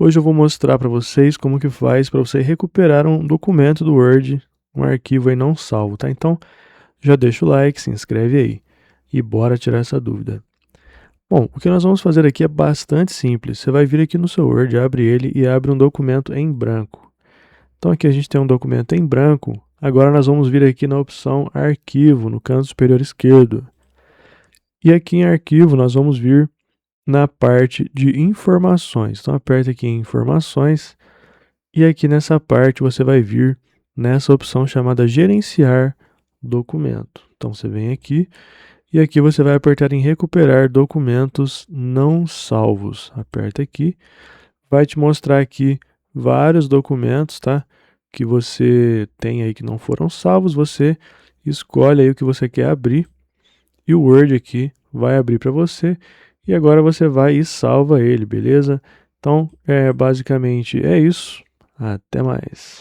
Hoje eu vou mostrar para vocês como que faz para você recuperar um documento do Word, um arquivo aí não salvo, tá? Então, já deixa o like, se inscreve aí e bora tirar essa dúvida. Bom, o que nós vamos fazer aqui é bastante simples. Você vai vir aqui no seu Word, abre ele e abre um documento em branco. Então aqui a gente tem um documento em branco. Agora nós vamos vir aqui na opção Arquivo, no canto superior esquerdo. E aqui em Arquivo nós vamos vir na parte de Informações. Então aperta aqui em Informações e aqui nessa parte você vai vir nessa opção chamada Gerenciar Documento. Então você vem aqui e aqui você vai apertar em Recuperar documentos não salvos. Aperta aqui, vai te mostrar aqui vários documentos, tá? Que você tem aí que não foram salvos. Você escolhe aí o que você quer abrir e o Word aqui vai abrir para você. E agora você vai e salva ele, beleza? Então, basicamente é isso. Até mais.